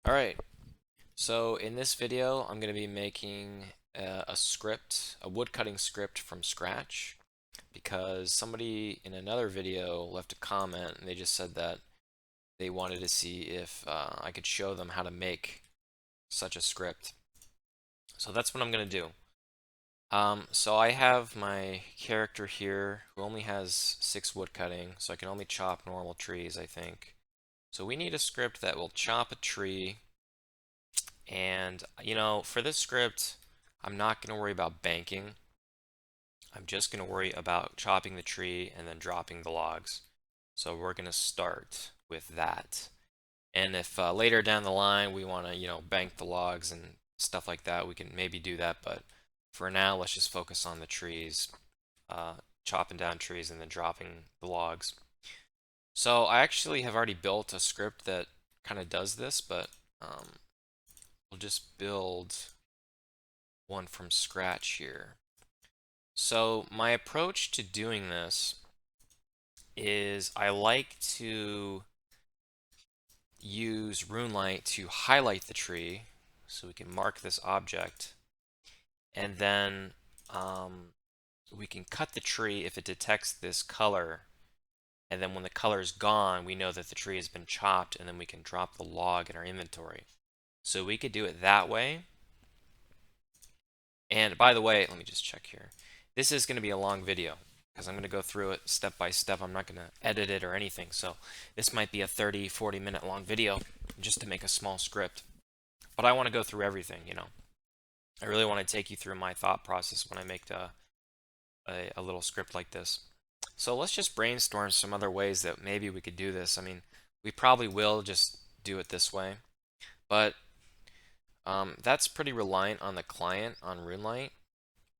Alright, so in this video I'm going to be making a script, a woodcutting script from scratch, because somebody in another video left a comment and they just said that they wanted to see if I could show them how to make such a script. So that's what I'm going to do. So I have my character here who only has 6 woodcutting, so I can only chop normal trees, I think. So we need a script that will chop a tree. And, for this script, I'm not going to worry about banking. I'm just going to worry about chopping the tree and then dropping the logs. So we're going to start with that. And if later down the line we want to, bank the logs and stuff like that, we can maybe do that. But for now, let's just focus on the trees, chopping down trees and then dropping the logs. So I actually have already built a script that kind of does this, but we'll just build one from scratch here. So my approach to doing this is I like to use RuneLight to highlight the tree so we can mark this object, and then we can cut the tree if it detects this color, and then when the color is gone we know that the tree has been chopped, and then we can drop the log in our inventory. So we could do it that way. And by the way, let me just check here. This is going to be a long video because I'm going to go through it step by step. I'm not going to edit it or anything. So this might be a 30, 40-minute long video just to make a small script. But I want to go through everything. I really want to take you through my thought process when I make a little script like this. So let's just brainstorm some other ways that maybe we could do this. I mean, we probably will just do it this way. But that's pretty reliant on the client, on RuneLight.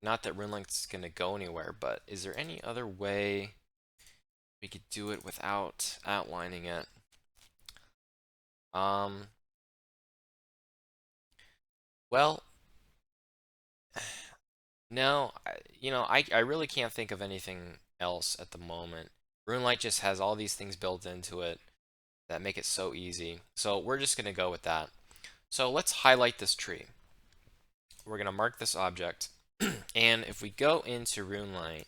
Not that RuneLight's going to go anywhere, but is there any other way we could do it without outlining it? Um, well, no, I really can't think of anything else at the moment. RuneLight just has all these things built into it that make it so easy. So we're just going to go with that. So let's highlight this tree. We're going to mark this object. And if we go into RuneLight,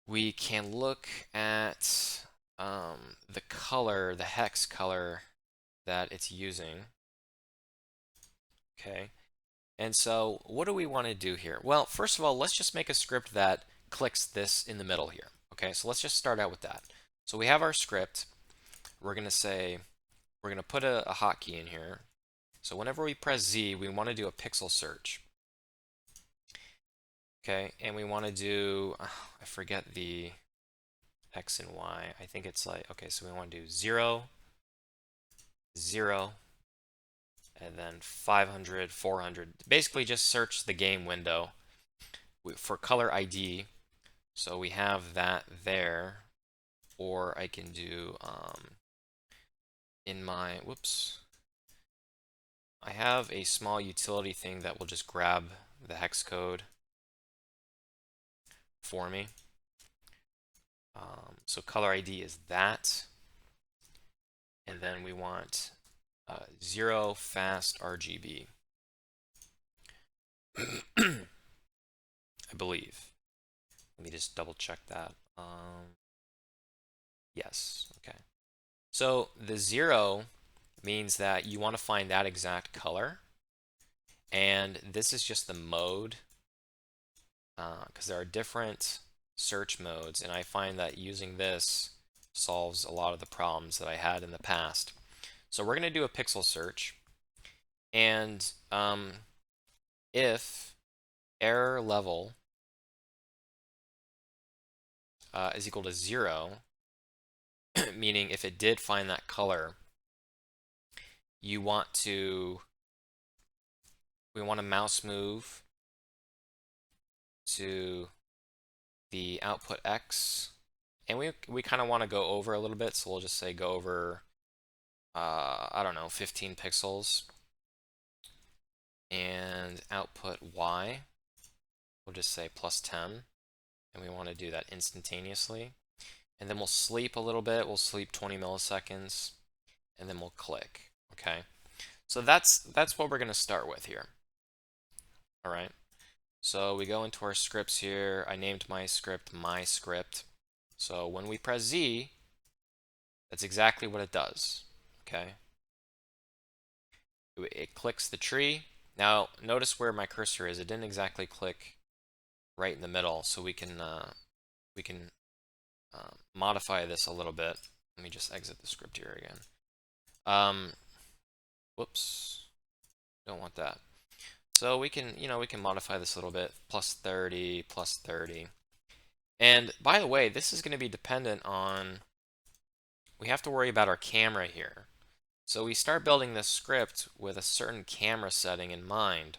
we can look at the color, the hex color that it's using. Okay. And so what do we want to do here? Well, first of all, let's just make a script that clicks this in the middle here. Okay, so let's just start out with that. So we have our script. We're going to say, we're going to put a hotkey in here. So whenever we press Z, we want to do a pixel search. Okay, and we want to do, I forget the X and Y. I think it's like, okay, so we want to do 0, 0, and then 500, 400. Basically just search the game window for color ID. So we have that there. Or I can do in my, whoops, I have a small utility thing that will just grab the hex code for me. So color ID is that. And then we want 0 fast RGB. I believe. Let me just double check that. Yes, okay. So the 0 means that you want to find that exact color. And this is just the mode, because there are different search modes. And I find that using this solves a lot of the problems that I had in the past. So we're going to do a pixel search. And if error level is equal to 0, meaning if it did find that color, we want to mouse move to the output X, and we kind of want to go over a little bit, so we'll just say go over, I don't know, 15 pixels, and output Y, we'll just say +10, and we want to do that instantaneously. And then we'll sleep a little bit, we'll sleep 20 milliseconds, and then we'll click. Okay, so that's what we're going to start with here. All right, so we go into our scripts here. I named my script my script. So when we press Z, that's exactly what it does. Okay, it clicks the tree. Now notice where my cursor is. It didn't exactly click right in the middle, so we can modify this a little bit. Let me just exit the script here again. Whoops, don't want that. So we can, we can modify this a little bit. Plus 30, plus 30. And by the way, this is going to be dependent on, we have to worry about our camera here. So we start building this script with a certain camera setting in mind.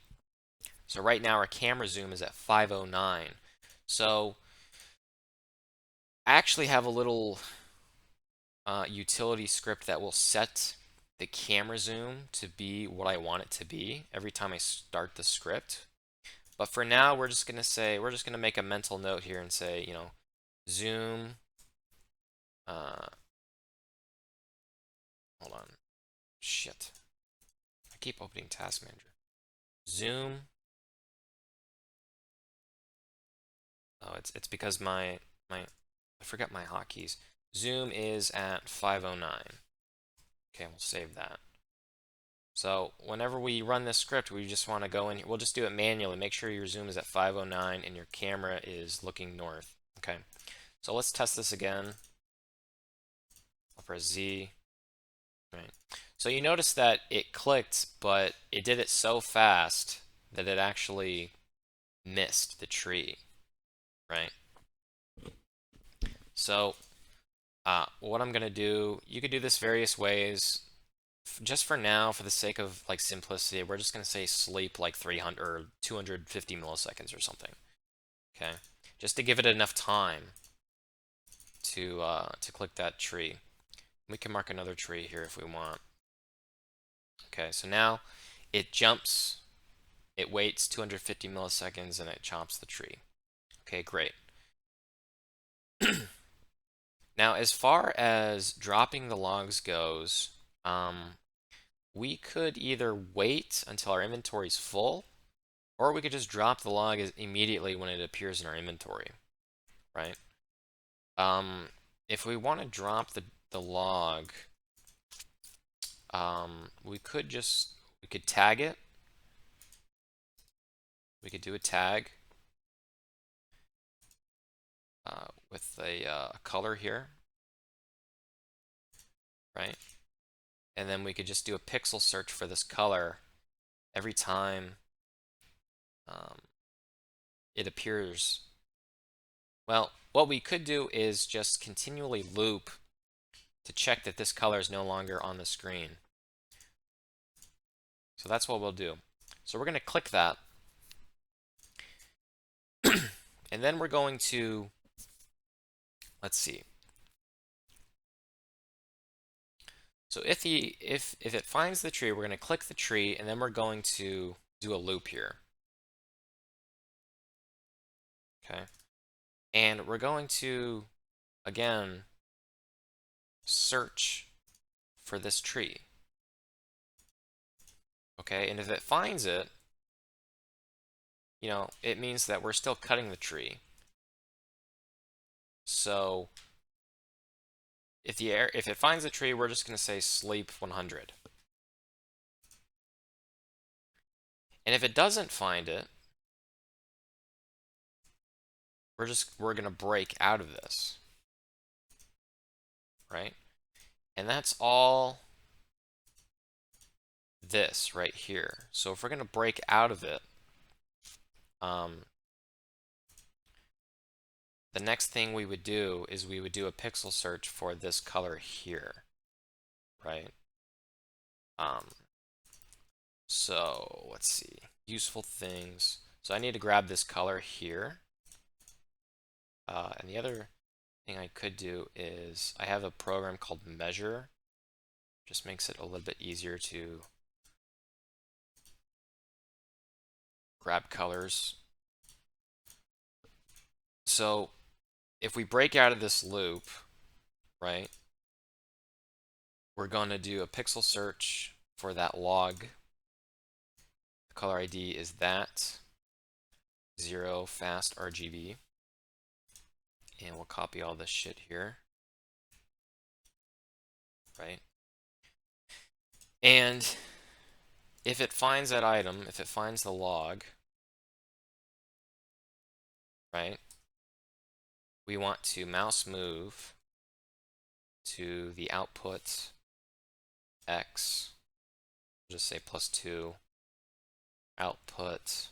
So right now our camera zoom is at 509. So I actually have a little utility script that will set the camera zoom to be what I want it to be every time I start the script. But for now, we're just going to make a mental note here and say, zoom, hold on, shit. I keep opening Task Manager. Zoom, oh, it's because I forgot my hotkeys. Zoom is at 509. Okay, we'll save that. So whenever we run this script, we just want to go in here. We'll just do it manually. Make sure your zoom is at 509 and your camera is looking north. Okay, so let's test this again. I'll press Z. Right. So you notice that it clicked, but it did it so fast that it actually missed the tree, right? So what I'm going to do, you could do this various ways. Just for now, for the sake of like simplicity, we're just going to say sleep like 300 or 250 milliseconds or something. Okay, just to give it enough time to click that tree. We can mark another tree here if we want. Okay, so now it jumps, it waits 250 milliseconds, and it chops the tree. Okay, great. Now, as far as dropping the logs goes, we could either wait until our inventory is full, or we could just drop the log immediately when it appears in our inventory, right? If we want to drop the log, we could tag it. We could do a tag with a color here, right? And then we could just do a pixel search for this color every time it appears. Well, what we could do is just continually loop to check that this color is no longer on the screen. So that's what we'll do. So we're going to click that. And then we're going to, let's see. So if it finds the tree, we're going to click the tree, and then we're going to do a loop here. Okay. And we're going to, again, search for this tree. Okay, and if it finds it, it means that we're still cutting the tree. So if it finds the tree, we're just going to say sleep 100. And if it doesn't find it, we're going to break out of this, right? And that's all this right here. So if we're going to break out of it, the next thing we would do is we would do a pixel search for this color here, right? So let's see, useful things. So I need to grab this color here. And the other thing I could do is I have a program called Measure. Just makes it a little bit easier to grab colors. So if we break out of this loop, right, we're going to do a pixel search for that log, the color ID is that 0 fast RGB. And we'll copy all this shit here, right? And if it finds that item, if it finds the log, right, we want to mouse move to the output X, just say +2, output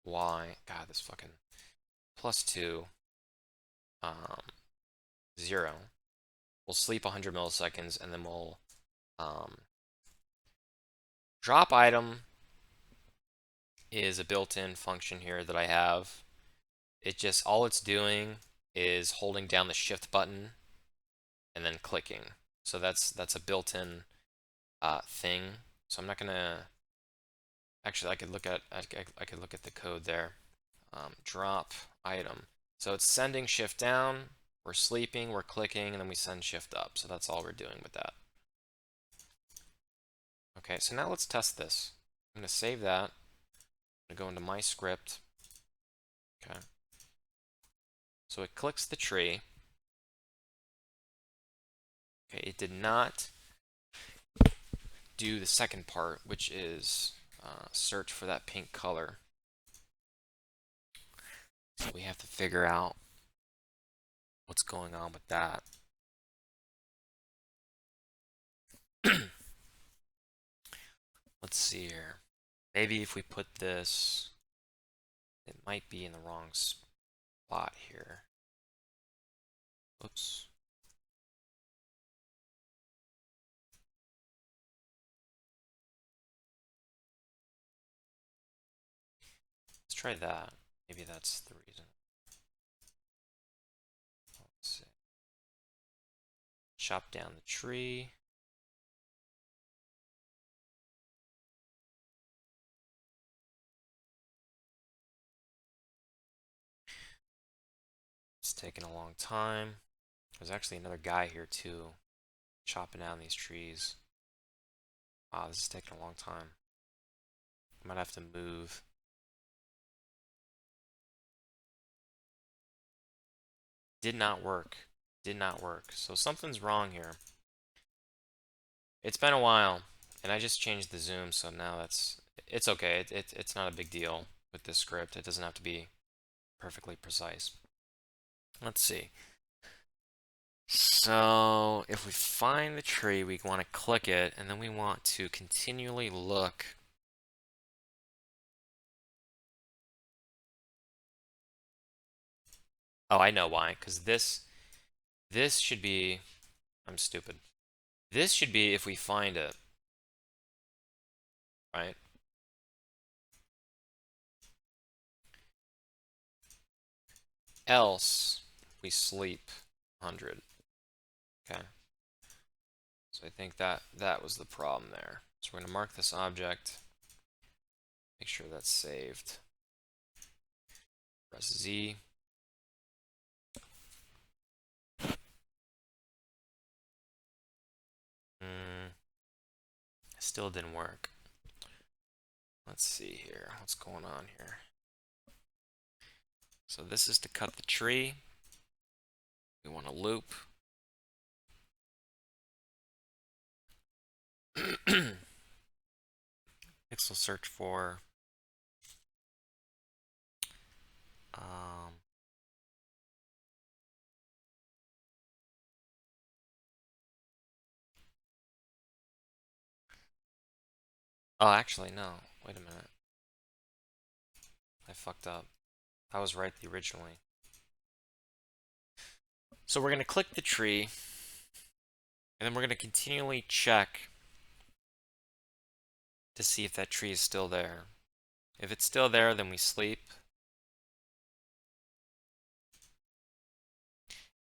Y, God, this fucking +2, 0. We'll sleep 100 milliseconds, and then we'll drop item is a built-in function here that I have. It just, all it's doing is holding down the shift button and then clicking. So that's a built-in thing. So I'm not gonna, actually I could look at the code there. Drop item. So it's sending shift down, we're sleeping, we're clicking, and then we send shift up. So that's all we're doing with that. Okay, so now let's test this. I'm gonna save that. I'm gonna go into my script. Okay. So it clicks the tree. Okay, it did not do the second part, which is search for that pink color. So we have to figure out what's going on with that. Let's see here. Maybe if we put this, it might be in the wrong spot here. Oops. Let's try that. Maybe that's the reason. Let's see. Chop down the tree. It's taking a long time. There's actually another guy here too, chopping down these trees. Wow, this is taking a long time. I might have to move. Did not work. Did not work. So something's wrong here. It's been a while, and I just changed the zoom, so now it's okay. It's not a big deal with this script. It doesn't have to be perfectly precise. Let's see. So if we find the tree, we want to click it, and then we want to continually look. Oh, I know why. Because this should be. I'm stupid. This should be if we find it, right? Else we sleep 100. Okay. So I think that was the problem there. So we're going to mark this object, make sure that's saved. Press Z. Still didn't work. Let's see here. What's going on here? So this is to cut the tree. We want to loop. Pixel search for oh, actually, no. Wait a minute. I fucked up. I was right originally. So we're going to click the tree, and then we're going to continually check to see if that tree is still there. If it's still there, then we sleep.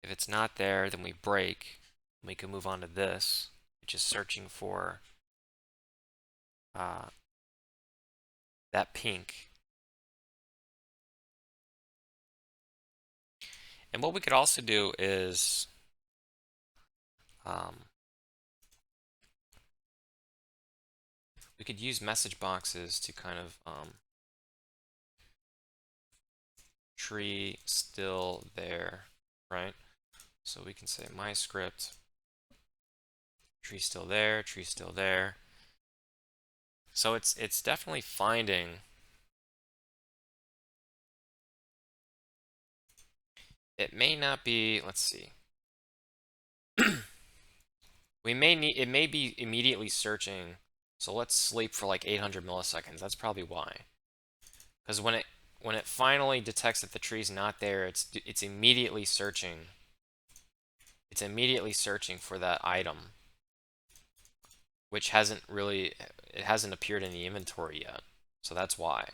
If it's not there, then we break. We can move on to this, which is searching for that pink. And what we could also do is could use message boxes to kind of tree still there, right? So we can say my script, tree still there, tree still there. So it's definitely finding. It may not be, let's see. It may be immediately searching. So let's sleep for like 800 milliseconds. That's probably why. Because when it finally detects that the tree's not there, it's immediately searching. It's immediately searching for that item, which it hasn't appeared in the inventory yet. So that's why.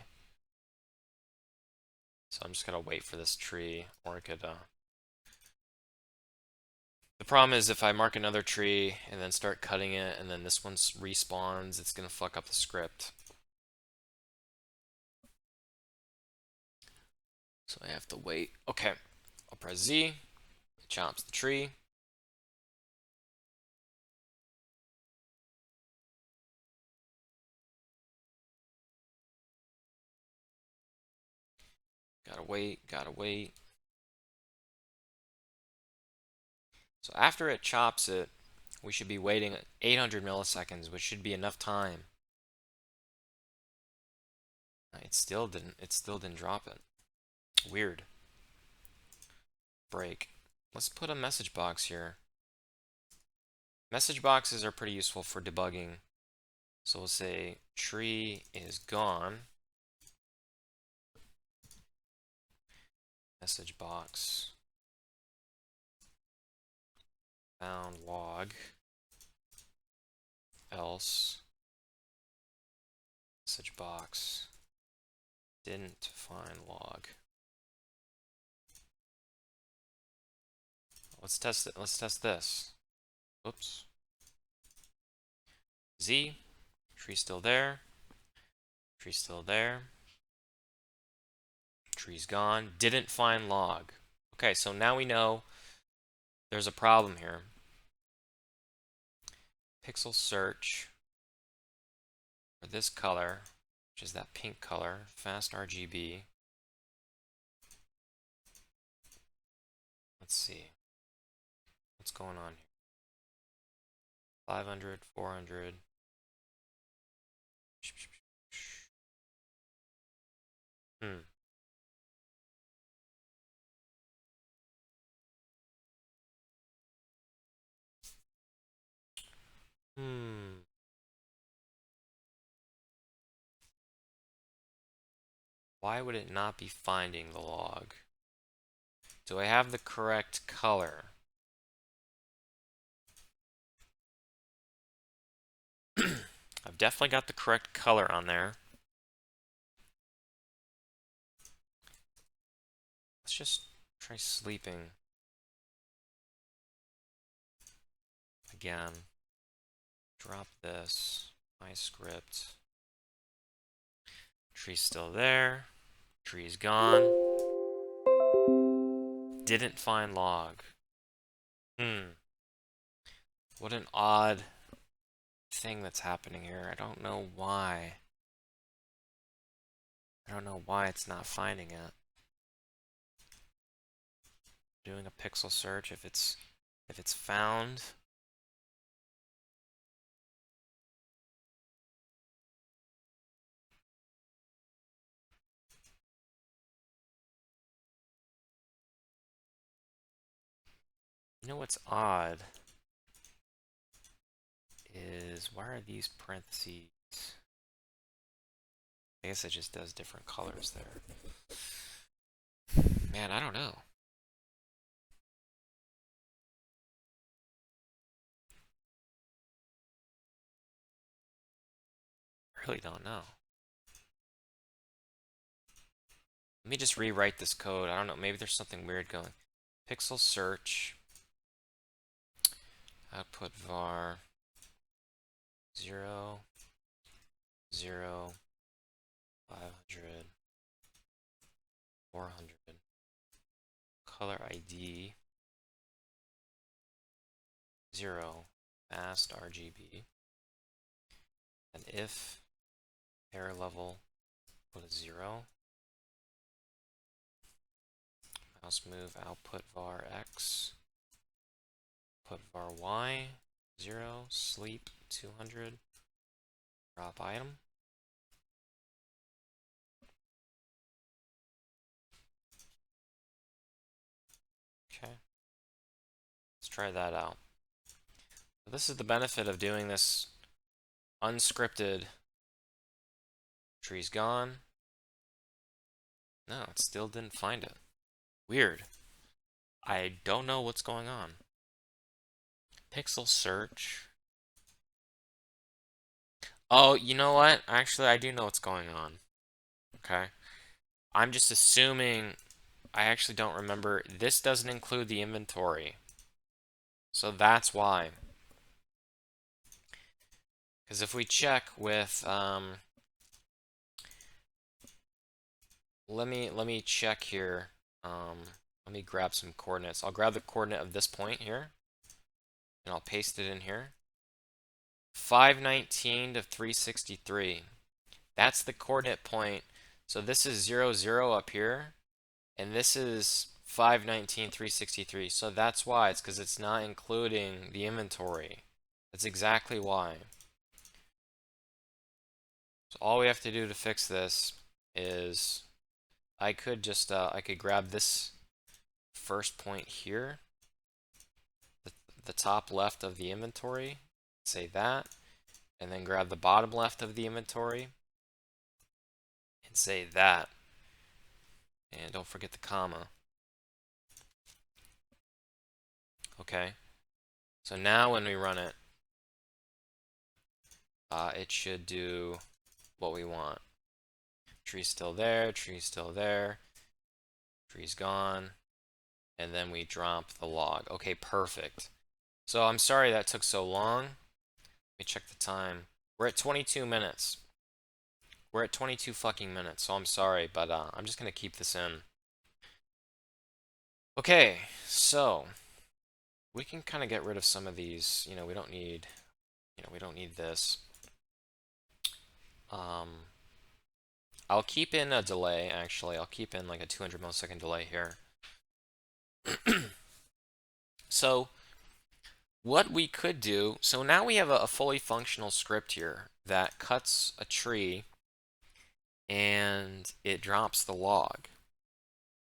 So I'm just gonna wait for this tree, or it could. The problem is if I mark another tree and then start cutting it, and then this one respawns, it's gonna fuck up the script. So I have to wait. Okay, I'll press Z. It chops the tree. Gotta wait, gotta wait. So after it chops it, we should be waiting 800 milliseconds, which should be enough time. It still didn't drop it. Weird. Break. Let's put a message box here. Message boxes are pretty useful for debugging. So we'll say tree is gone. Message box. Found log. Else. Message box. Didn't find log. Let's test it. Let's test this. Oops. Z. Tree still there. Tree still there. Tree's gone. Didn't find log. Okay, so now we know there's a problem here. Pixel search for this color, which is that pink color, fast RGB. Let's see. What's going on here? 500, 400. Hmm. Hmm. Why would it not be finding the log? Do I have the correct color? I've definitely got the correct color on there. Let's just try sleeping again. Drop this. My script. Tree's still there. Tree's gone. Didn't find log. What an odd thing that's happening here. I don't know why. I don't know why it's not finding it. Doing a pixel search if it's found. You know what's odd is why are these parentheses? I guess it just does different colors there. Man, I don't know. I really don't know. Let me just rewrite this code. I don't know. Maybe there's something weird going. Pixel search. Output var 0, 0, 500, 400. Color ID 0, fast RGB. And if Error level, put a 0. Mouse move output var x, put var y, 0, sleep 200, drop item. Okay, let's try that out. This is the benefit of doing this unscripted. Tree's gone. No, it still didn't find it. Weird. I don't know what's going on. Pixel search. Oh, you know what? Actually, I do know what's going on. Okay. I'm just assuming. I actually don't remember. This doesn't include the inventory. So that's why. Because if we check with let me check here. Let me grab some coordinates. I'll grab the coordinate of this point here, and I'll paste it in here. 519 to 363. That's the coordinate point. So this is 0, 0 up here, and this is 519, 363. So that's why. It's because it's not including the inventory. That's exactly why. So all we have to do to fix this is I could just I could grab this first point here, the top left of the inventory, say that, and then grab the bottom left of the inventory and say that. And don't forget the comma. Okay. So now when we run it, it should do what we want. Tree's still there, tree's still there, tree's gone, and then we drop the log. Okay, perfect. So I'm sorry that took so long. Let me check the time. We're at 22 minutes. We're at 22 fucking minutes, so I'm sorry, but I'm just gonna keep this in. Okay, so we can kind of get rid of some of these. We don't need, we don't need this. I'll keep in a delay, actually. I'll keep in like a 200 millisecond delay here. So what we could do, so now we have a fully functional script here that cuts a tree and it drops the log,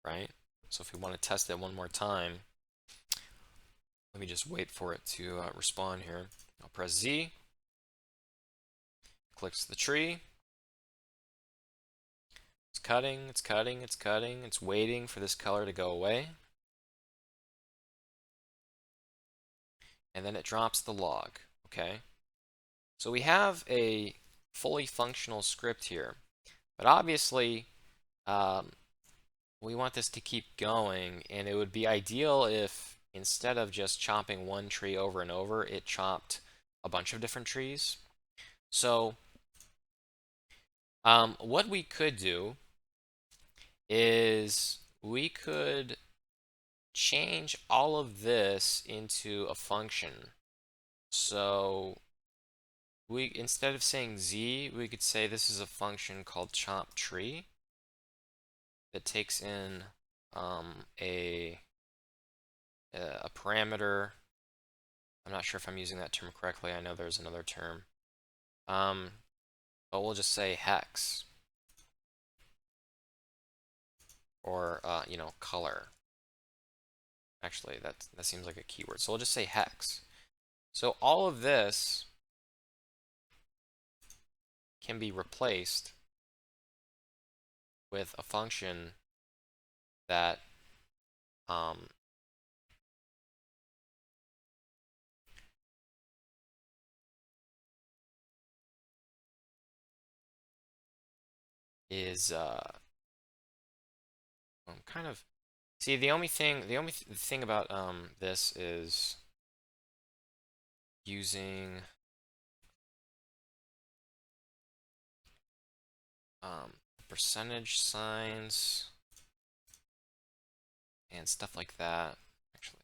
right? So if we want to test it one more time, let me just wait for it to respond here. I'll press Z, clicks the tree. It's cutting, it's cutting, it's cutting. It's waiting for this color to go away. And then it drops the log, okay? So we have a fully functional script here. But obviously, we want this to keep going, and it would be ideal if instead of just chopping one tree over and over, it chopped a bunch of different trees. So what we could do is we could change all of this into a function. So we, instead of saying z, we could say this is a function called chop tree that takes in a parameter. I'm not sure if I'm using that term correctly. I know there's another term. But we'll just say hex or color. Actually, that seems like a keyword. So we'll just say hex. So all of this can be replaced with a function that is kind of, see, the only thing about this is using percentage signs and stuff like that. Actually,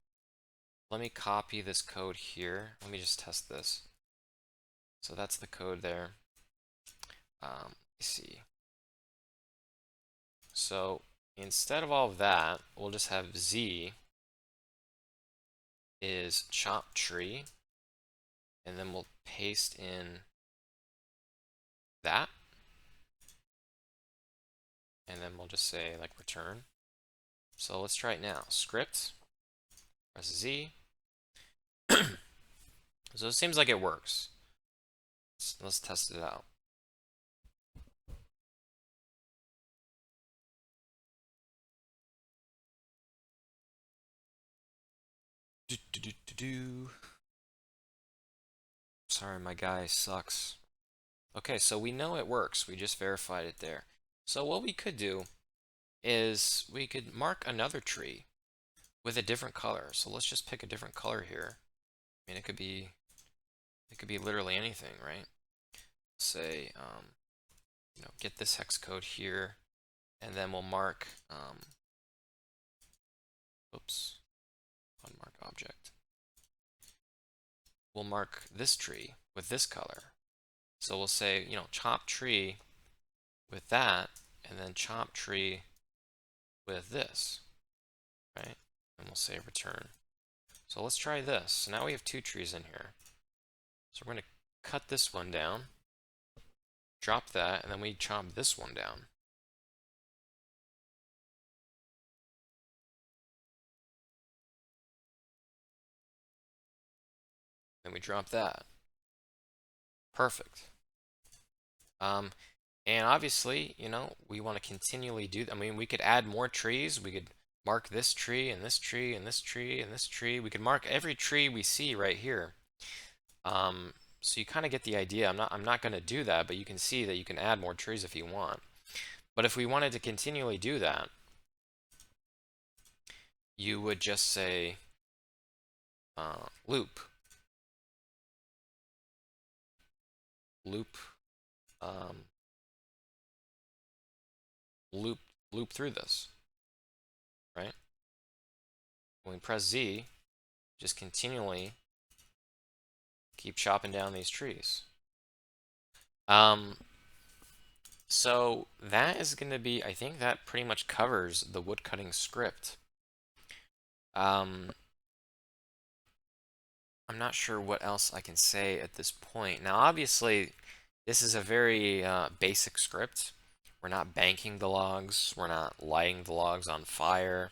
let me copy this code here. Let me just test this. So that's the code there. see. So instead of all of that, we'll just have Z is chop tree, and then we'll paste in that, and then we'll just say like return. So let's try it now. Script, press Z. So it seems like it works. Let's test it out. Sorry, my guy sucks. Okay, so we know it works. We just verified it there. So what we could do is we could mark another tree with a different color. So let's just pick a different color here. I mean, it could be literally anything, right? Say, get this hex code here, and then we'll mark, oops, unmark object. We'll mark this tree with this color. So we'll say, chop tree with that, and then chop tree with this, right? And we'll say return. So let's try this. So now we have two trees in here. So we're going to cut this one down, drop that, and then we chop this one down. Then we drop that. Perfect. And obviously, we want to continually do that. I mean, we could add more trees. We could mark this tree and this tree and this tree and this tree. We could mark every tree we see right here. So you kind of get the idea. I'm not going to do that, but you can see that you can add more trees if you want. But if we wanted to continually do that, you would just say loop loop through this, right? When we press Z, just continually keep chopping down these trees. So that is going to be, I think that pretty much covers the woodcutting script. I'm not sure what else I can say at this point. Now, obviously, this is a very basic script. We're not banking the logs. We're not lighting the logs on fire.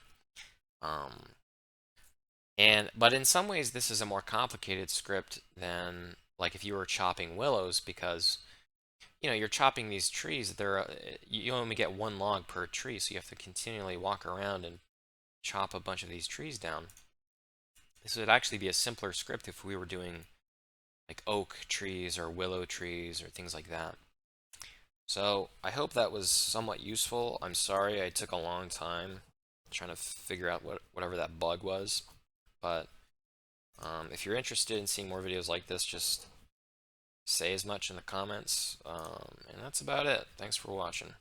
But in some ways, this is a more complicated script than like if you were chopping willows, because you're chopping these trees. You only get one log per tree, so you have to continually walk around and chop a bunch of these trees down. This would actually be a simpler script if we were doing like oak trees or willow trees or things like that. So I hope that was somewhat useful. I'm sorry I took a long time trying to figure out whatever that bug was. But if you're interested in seeing more videos like this, just say as much in the comments. And that's about it. Thanks for watching.